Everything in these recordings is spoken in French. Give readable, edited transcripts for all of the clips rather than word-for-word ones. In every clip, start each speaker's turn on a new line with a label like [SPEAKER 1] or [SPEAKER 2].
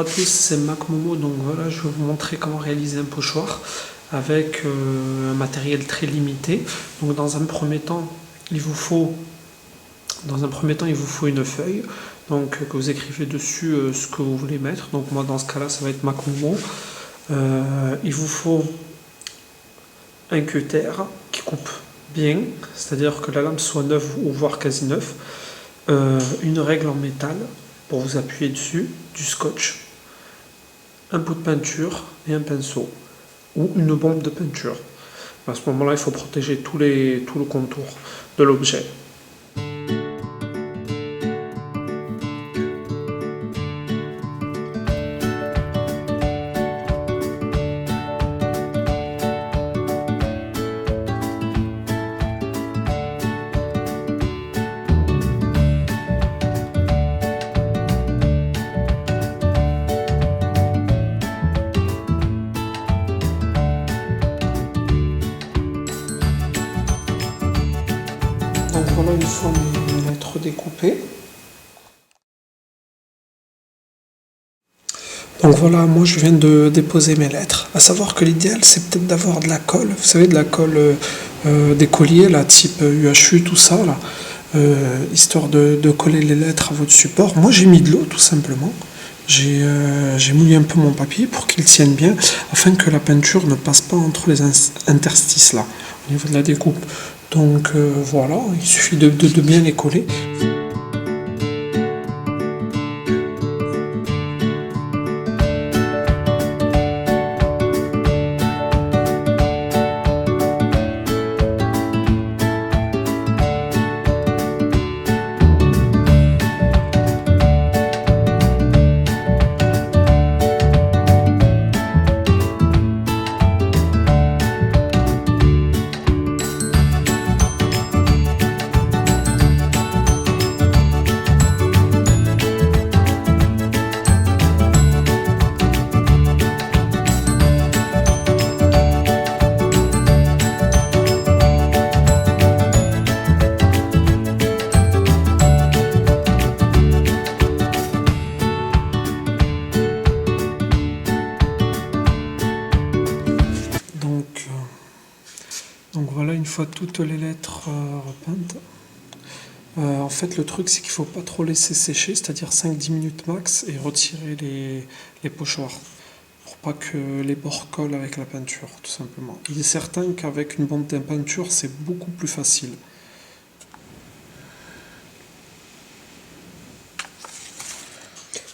[SPEAKER 1] à tous, c'est Macmomo. Donc voilà, je vais vous montrer comment réaliser un pochoir avec un matériel très limité. Donc dans un premier temps, il vous faut une feuille, donc que vous écrivez dessus ce que vous voulez mettre. Donc moi dans ce cas-là, ça va être Macmomo. Il vous faut un cutter qui coupe bien, c'est-à-dire que la lame soit neuve ou voire quasi neuve. Une règle en métal pour vous appuyer dessus, du scotch, un pot de peinture et un pinceau ou une bombe de peinture. À ce moment-là, il faut protéger tout le contour de l'objet. Donc voilà une fois mes lettres découpées. Donc voilà, moi je viens de déposer mes lettres. À savoir que l'idéal c'est peut-être d'avoir de la colle. Vous savez, de la colle des colliers, là, type UHU, tout ça, là, histoire de coller les lettres à votre support. Moi j'ai mis de l'eau tout simplement. J'ai mouillé un peu mon papier pour qu'il tienne bien, afin que la peinture ne passe pas entre les interstices là, au niveau de la découpe. Donc voilà, il suffit de bien les coller. Donc voilà, une fois toutes les lettres repeintes. En fait, le truc, c'est qu'il ne faut pas trop laisser sécher, c'est-à-dire 5-10 minutes max, et retirer les pochoirs, pour pas que les bords collent avec la peinture, tout simplement. Il est certain qu'avec une bombe de peinture, c'est beaucoup plus facile.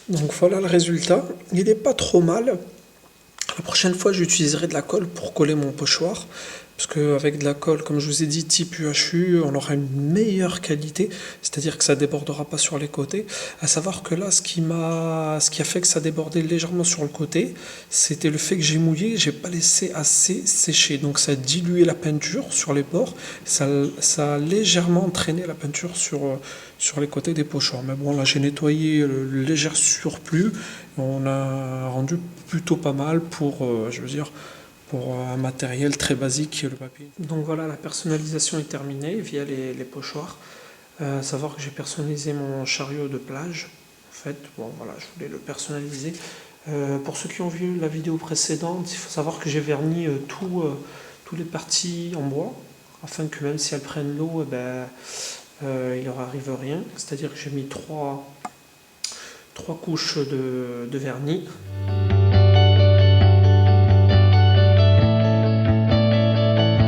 [SPEAKER 1] Donc voilà le résultat. Il n'est pas trop mal. La prochaine fois, j'utiliserai de la colle pour coller mon pochoir. Parce qu'avec de la colle, comme je vous ai dit, type UHU, on aura une meilleure qualité, c'est-à-dire que ça ne débordera pas sur les côtés. À savoir que là, ce qui a fait que ça débordait légèrement sur le côté, c'était le fait que j'ai mouillé, j'ai pas laissé assez sécher. Donc ça a dilué la peinture sur les bords, ça a légèrement entraîné la peinture sur les côtés des pochoirs. Mais bon, là j'ai nettoyé le léger surplus, on a rendu plutôt pas mal pour, pour un matériel très basique qui est le papier. Donc voilà, la personnalisation est terminée via les pochoirs. Savoir que j'ai personnalisé mon chariot de plage. En fait, bon voilà, je voulais le personnaliser. Pour ceux qui ont vu la vidéo précédente, il faut savoir que j'ai verni toutes les parties en bois, afin que même si elles prennent l'eau, il leur arrive rien. C'est-à-dire que j'ai mis trois couches de vernis.